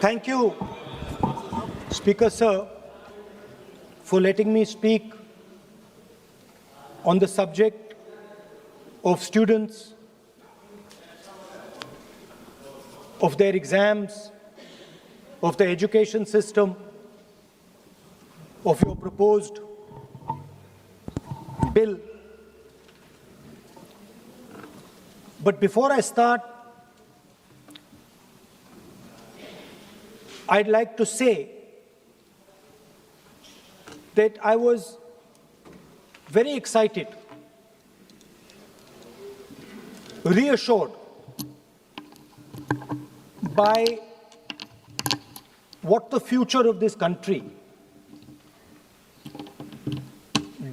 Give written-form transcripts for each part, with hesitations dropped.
Thank you, Speaker Sir, for letting me speak on the subject of students, of their exams, of the education system, of your proposed bill. But before I start, I'd like to say that I was very excited, reassured by what the future of this country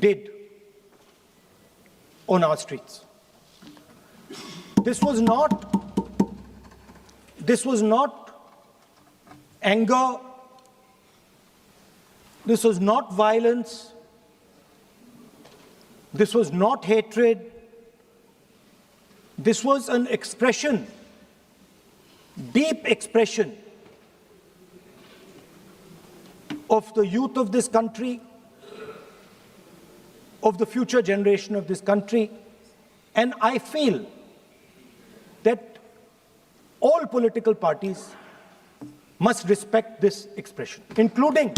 did on our streets. This was not anger, this was not violence, this was not hatred, this was an expression, deep expression of the youth of this country, of the future generation of this country, and I feel that all political parties must respect this expression, including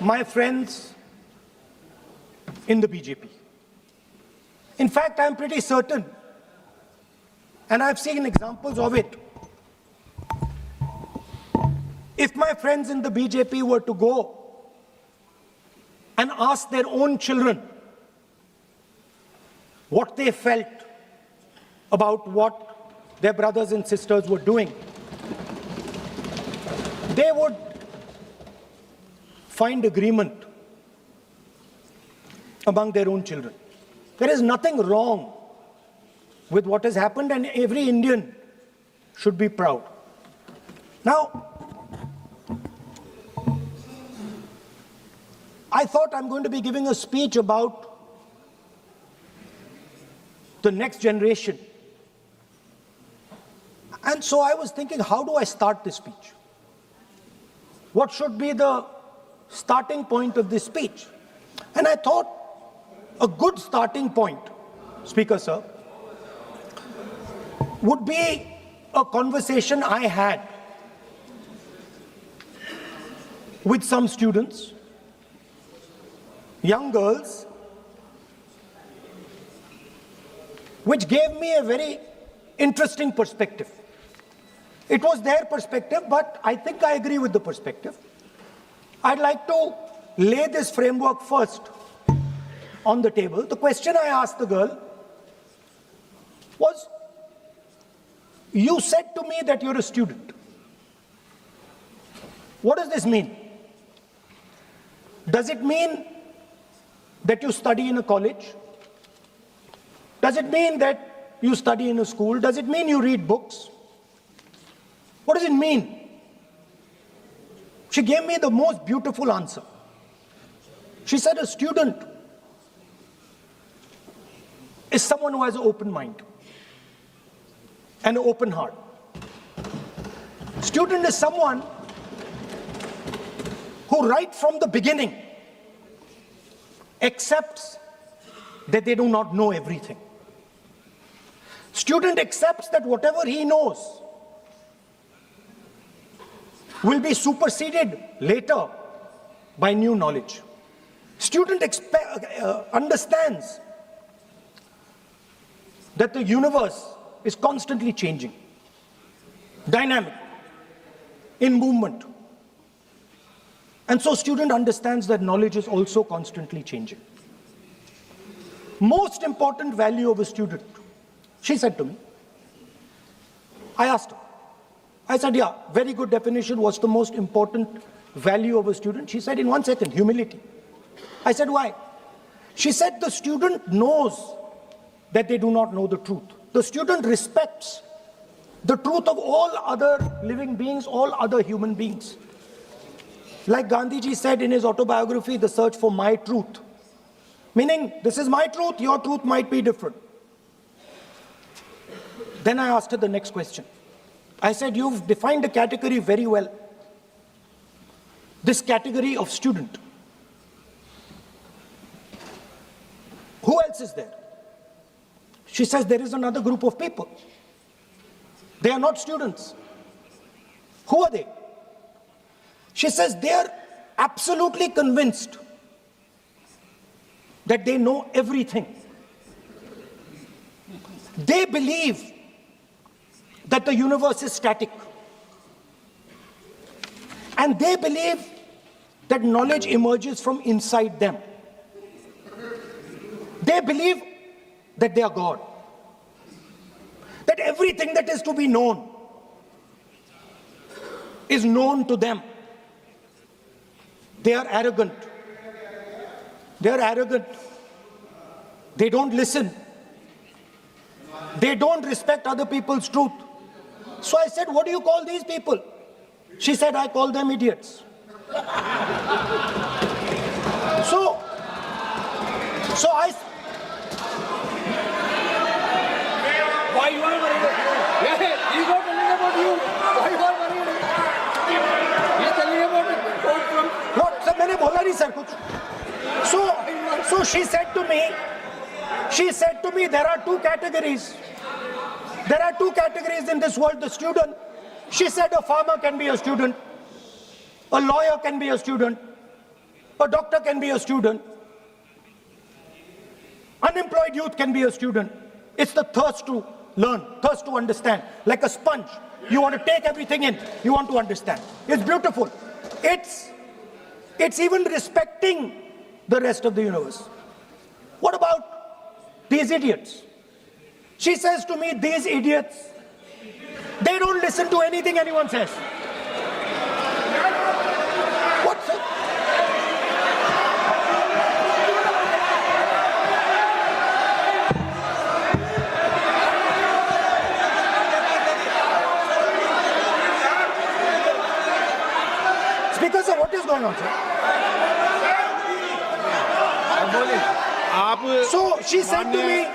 my friends in the BJP. In fact, I'm pretty certain, and I've seen examples of it, if my friends in the BJP were to go and ask their own children what they felt about what their brothers and sisters were doing, they would find agreement among their own children. There is nothing wrong with what has happened, and every Indian should be proud. Now, I thought I'm going to be giving a speech about the next generation. And so I was thinking, how do I start this speech? What should be the starting point of this speech? And I thought a good starting point, Speaker Sir, would be a conversation I had with some students, young girls, which gave me a very interesting perspective. It was their perspective, but I think I agree with the perspective. I'd like to lay this framework first on the table. The question I asked the girl was, you said to me that you're a student. What does this mean? Does it mean that you study in a college? Does it mean that you study in a school? Does it mean you read books? What does it mean? She gave me the most beautiful answer. She said a student is someone who has an open mind and an open heart. Student is someone who right from the beginning accepts that they do not know everything. Student accepts that whatever he knows will be superseded later by new knowledge. Student understands that the universe is constantly changing, dynamic, in movement. And so student understands that knowledge is also constantly changing. Most important value of a student, she said to me. I asked her. I said, yeah, very good definition. What's the most important value of a student? She said in 1 second, humility. I said, why? She said the student knows that they do not know the truth. The student respects the truth of all other living beings, all other human beings. Like Gandhiji said in his autobiography, The Search for My Truth. Meaning, this is my truth, your truth might be different. Then I asked her the next question. I said, you've defined a category very well. This category of student. Who else is there? She says there is another group of people. They are not students. Who are they? She says they are absolutely convinced that they know everything. They believe that the universe is static. And they believe that knowledge emerges from inside them. They believe that they are God. That everything that is to be known is known to them. They are arrogant. They are arrogant. They don't listen. They don't respect other people's truth. So I said, what do you call these people? She said, I call them idiots. So I... Why you are worried? Yeah, he's not telling about you. Why you are worried? He's telling about it. What? Sir, मैंने बोला नहीं sir कुछ. So she said to me, there are two categories. There are two categories in this world, the student. She said a farmer can be a student, a lawyer can be a student, a doctor can be a student, unemployed youth can be a student. It's the thirst to learn, thirst to understand, like a sponge. You want to take everything in, you want to understand. It's beautiful. It's even respecting the rest of the universe. What about these idiots? She says to me, these idiots, they don't listen to anything anyone says. What's it? Speaker sir, what is going on, sir? So she said to me,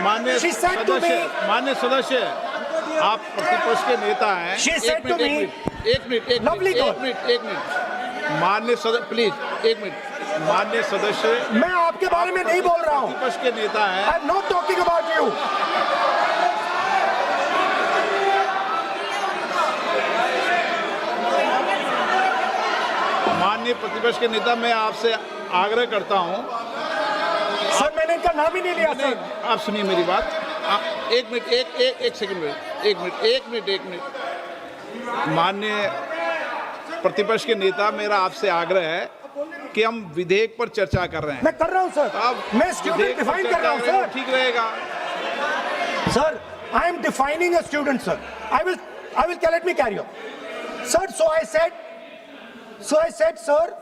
मान्य सदस्य, आप प्रतिपक्ष के नेता हैं। She said to me, एक minute, मान्य सदस्य, प्लीज, एक मिनट, मान्य सदस्य, मैं आपके बारे में नहीं बोल रहा हूँ। प्रतिपक्ष के नेता हैं। I'm not talking about you. माननीय प्रतिपक्ष के नेता, मैं आपसे आग्रह करता हूं। सर मैंने इनका नाम ही नहीं लिया सर। आप सुनिए मेरी बात। एक मिनट, एक सेकंड, एक मिनट। माननीय प्रतिपक्ष के नेता, मेरा आपसे आग्रह है कि हम विधेयक पर चर्चा कर रहे हैं। मैं कर रहा हूं सर। मैं स्टूडेंट डिफाइन कर रहा हूं सर। ठीक रहेगा। Sir, I am defining a student, sir. I will let me carry on. Sir, so I said, sir,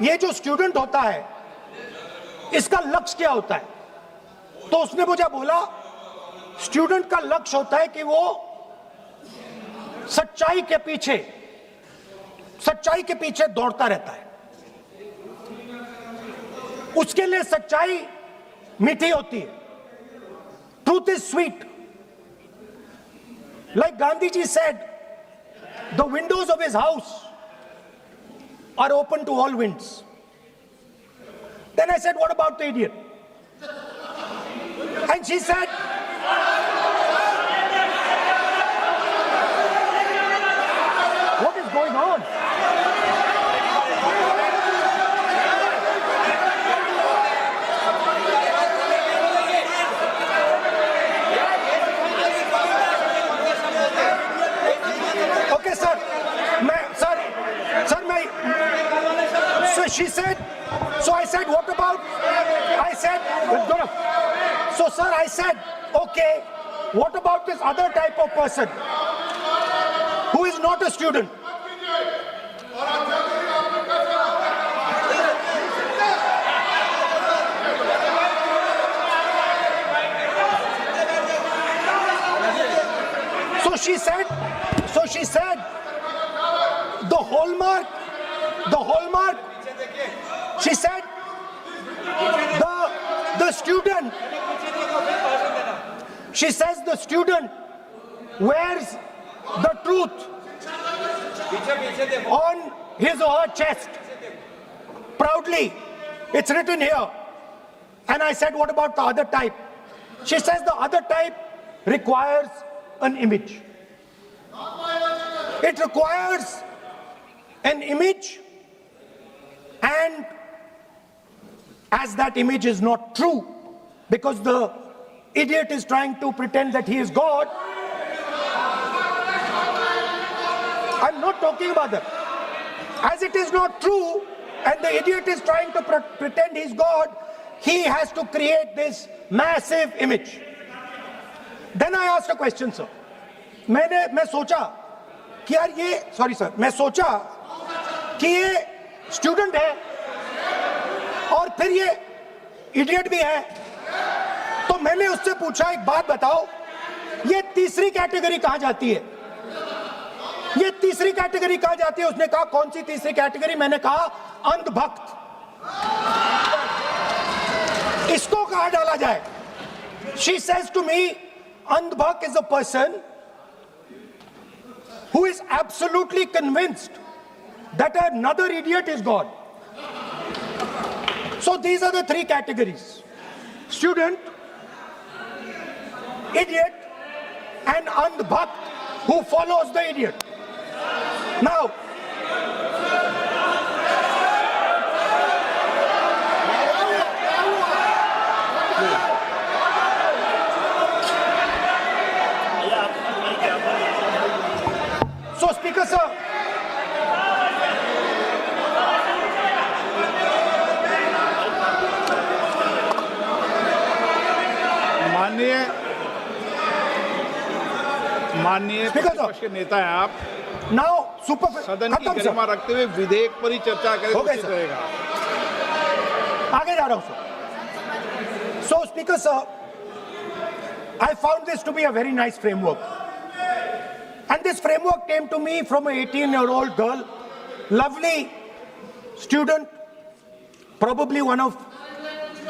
ये जो स्टूडेंट होता है, इसका लक्ष्य क्या होता है? तो उसने मुझे बोला, स्टूडेंट का लक्ष्य होता है कि वो सच्चाई के पीछे दौड़ता रहता है। उसके लिए सच्चाई मीठी होती है। Truth is sweet. Like Gandhiji said, the windows of his house are open to all winds. Then I said, what about the idiot? And she said, what is going on? Okay, sir. So she said, so I said, what about? I said, so sir, I said, okay, what about this other type of person who is not a student? So she said, the hallmark, she said, the student, she says the student wears the truth on his or her chest. Proudly, it's written here. And I said, what about the other type? She says the other type requires an image. It requires an image, and as that image is not true, because the idiot is trying to pretend that he is God. I'm not talking about that. As it is not true, and the idiot is trying to pretend he's God, he has to create this massive image. Then I asked a question, sir. मैं सोचा कि यार ये, sorry sir, मैं सोचा कि ये student है और फिर ये इडियट भी है, तो मैंने उससे पूछा एक बात बताओ, ये तीसरी कैटेगरी कहां जाती है? ये तीसरी कैटेगरी कहां जाती है? उसने कहा कौन सी तीसरी कैटेगरी? मैंने कहा अंधभक्त। इसको कहां डाला जाए? She says to me, अंधभक्त is a person who is absolutely convinced that another idiot is God. So these are the three categories: student, idiot, and andhbhakt who follows the idiot. Now, so Speaker sir, माननीय प्रतिपक्ष के नेता हैं आप। now super सदन की गरिमा रखते हुए विधेयक पर ही चर्चा करें तो उचित रहेगा। आगे जा रहा हूं sir. So Speaker sir, I found this to be a very nice framework, and this framework came to me from an 18-year-old girl, lovely student, probably one of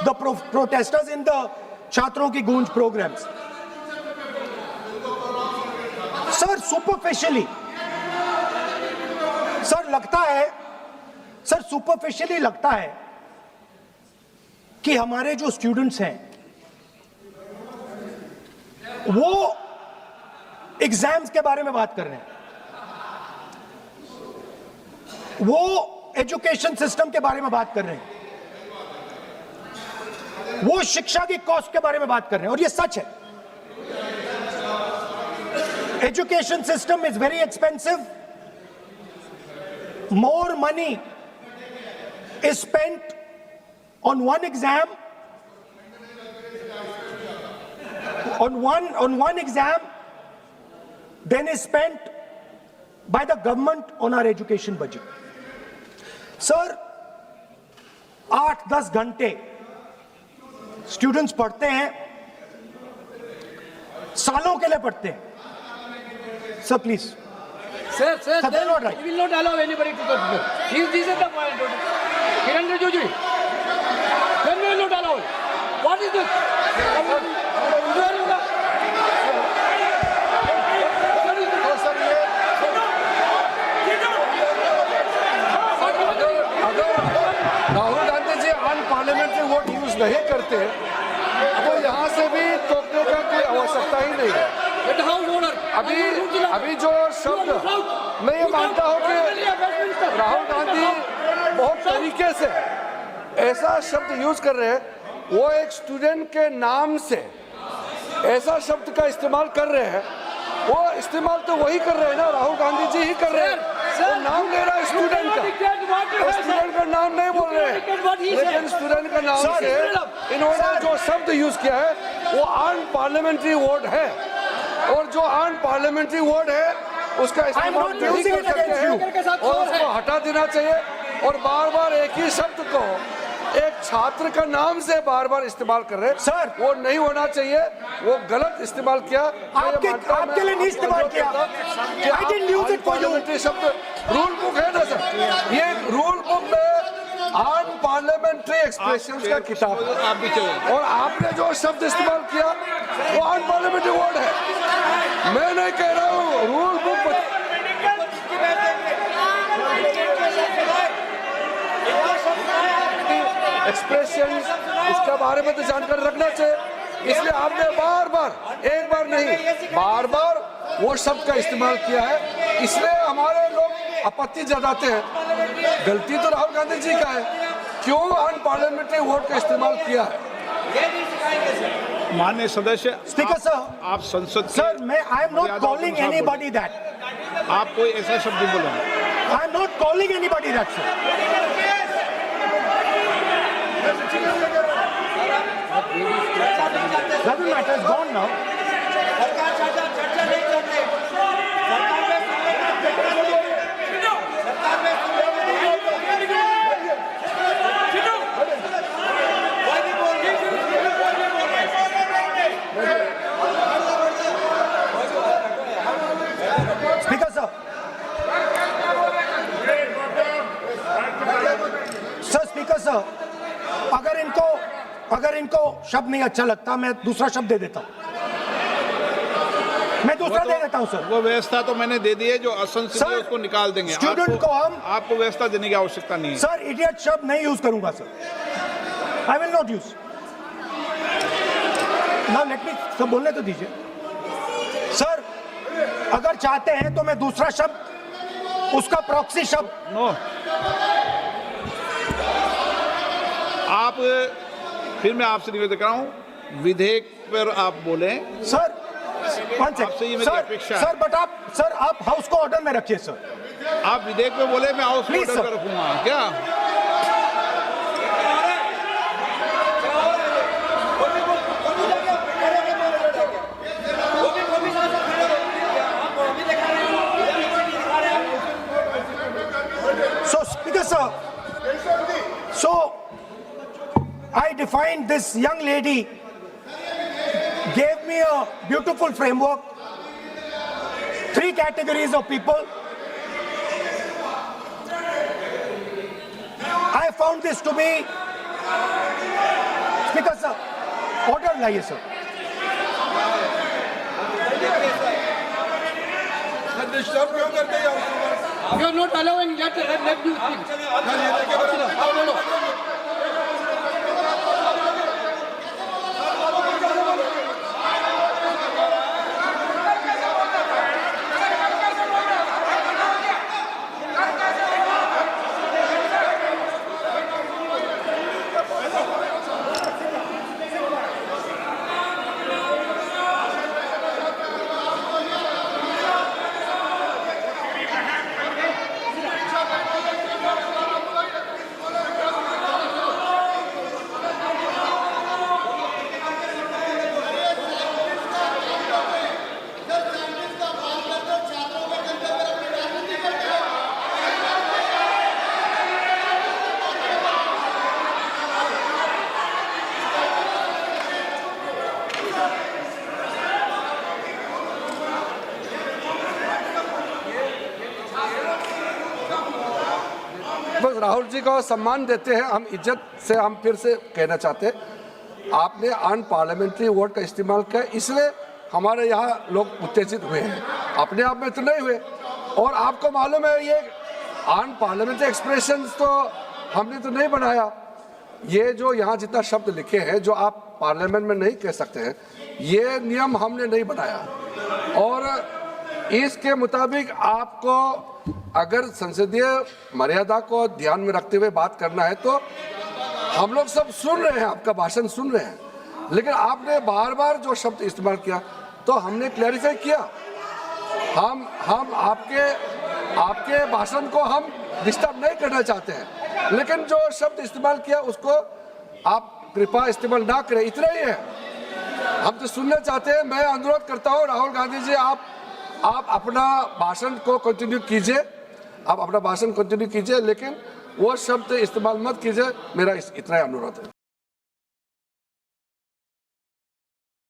the protesters in the छात्रों की गूंज programs. Sir superficially लगता है कि हमारे जो students हैं वो एग्जाम्स के बारे में बात कर रहे हैं, वो एजुकेशन सिस्टम के बारे में बात कर रहे हैं, वो शिक्षा की कॉस्ट के बारे में बात कर रहे हैं, और ये सच है। Education system is very expensive. More money is spent on one exam, on one exam, than is spent by the government on our education budget. Sir, 8-10 घंटे स्टूडेंट्स पढ़ते हैं, सालों के लिए पढ़ते हैं। Sir, please. Sir, they're not right. We will not allow anybody to talk. This is the point. Kiran Rijiju, then we will not allow. What is this? Rahul Gandhi ji unparliamentary word use नहीं करते तो यहाँ से भी टोकने का कोई आवश्यकता ही नहीं है। अभी जो शब्द मैं ये मानता हूँ कि राहुल गांधी बहुत तरीके से ऐसा शब्द यूज कर रहे हैं, वो एक स्टूडेंट के नाम से ऐसा शब्द का इस्तेमाल कर रहे हैं, वो इस्तेमाल तो वही कर रहे हैं ना, राहुल गांधी जी ही कर रहे हैं। वो नाम ले रहा है स्टूडेंट का, स्टूडेंट का नाम नहीं बोल रहे हैं, लेकिन स्टूडेंट का नाम से इन्होंने जो शब्द यूज किया है वो अनपार्लियामेंट्री वर्ड है, और जो अनपार्लियामेंट्री वर्ड है उसका इस्तेमाल नहीं कर सकते हैं और उसको हटा देना चाहिए। और बार बार एक ही शब्द को एक छात्र का नाम से बार बार इस्तेमाल कर रहे हैं, सर वो नहीं होना चाहिए, वो गलत इस्तेमाल किया। आपके लिए नहीं इस्तेमाल किया। I didn't use it for you. शब्द रूल बुक है ना सर, ये रूल बुक में अनपार्लियामेंट्री एक्सप्रेशंस का किताब है, और आपने जो शब्द इस्तेमाल किया वो अनपार्लियामेंट्री वर्ड है। मैं नहीं कह रहा हूँ, रूल बुक एक्सप्रेशन इसके बारे में तो जानकारी रखना चाहिए, इसलिए आपने बार बार, एक बार नहीं बार बार वो शब्द का इस्तेमाल किया है, इसलिए हमारे लोग आपत्ति जताते हैं। गलती तो राहुल गांधी जी का है, क्यों अनपार्लियामेंट्री वोट का इस्तेमाल किया है। माननीय सदस्य, स्पीकर सर, आप संसद सर मैं I am not calling anybody that, आप कोई ऐसा शब्द नहीं बोले। I am not calling anybody that sir. Doesn't matter, it's gone now. Speaker sir. Sir, Speaker sir, अगर इनको शब्द नहीं अच्छा लगता मैं दूसरा शब्द दे देता हूं, मैं दूसरा दे देता हूं सर। वो व्यवस्था तो मैंने दे दी है, जो असंसदीय है उसको निकाल देंगे। स्टूडेंट को हम, आपको व्यवस्था देने की आवश्यकता नहीं है सर। इडियट शब्द नहीं यूज करूंगा sir, I will not use. Now let me सब बोलने तो दीजिए सर। अगर चाहते हैं तो मैं दूसरा शब्द, उसका प्रॉक्सी शब्द। नो, आप फिर मैं आपसे निवेदन कर रहा हूं, विधेयक पर आप बोले सर। आपसे ये मेरी अपेक्षा है। सर बट आप हाउस को ऑर्डर में रखिए सर। आप विधेयक पे बोले, मैं हाउस को Please, ऑर्डर sir. रखूंगा क्या? So Speaker sir, so I defined this young lady, gave me a beautiful framework, 3 categories of people. I found this to be, Speaker sir, order लाइए sir. You are not allowing let you speak. No. बस राहुल जी को सम्मान देते हैं हम, इज्जत से हम फिर से कहना चाहते हैं, आपने अनपार्लियामेंट्री वोट का इस्तेमाल किया, इसलिए हमारे यहाँ लोग उत्तेजित हुए हैं, अपने आप में तो नहीं हुए। और आपको मालूम है ये अनपार्लियामेंट्री एक्सप्रेशंस तो हमने तो नहीं बनाया, ये जो यहाँ जितना शब्द लिखे हैं जो आप पार्लियामेंट में नहीं कह सकते हैं, ये नियम हमने नहीं बनाया। और इसके मुताबिक आपको अगर संसदीय मर्यादा को ध्यान में रखते हुए बात करना है तो हम लोग सब सुन रहे हैं, आपका भाषण सुन रहे हैं, लेकिन आपने बार बार जो शब्द इस्तेमाल किया तो हमने क्लैरिफाई किया। हम आपके भाषण को हम डिस्टर्ब नहीं करना चाहते हैं, लेकिन जो शब्द इस्तेमाल किया उसको आप कृपया इस्तेमाल ना करें, इतना ही है। हम तो सुनना चाहते हैं। मैं अनुरोध करता हूँ राहुल गांधी जी, आप अपना भाषण को कंटिन्यू कीजिए, आप अपना भाषण कंटिन्यू कीजिए, लेकिन वो शब्द इस्तेमाल मत कीजिए, मेरा इतना ही अनुरोध है।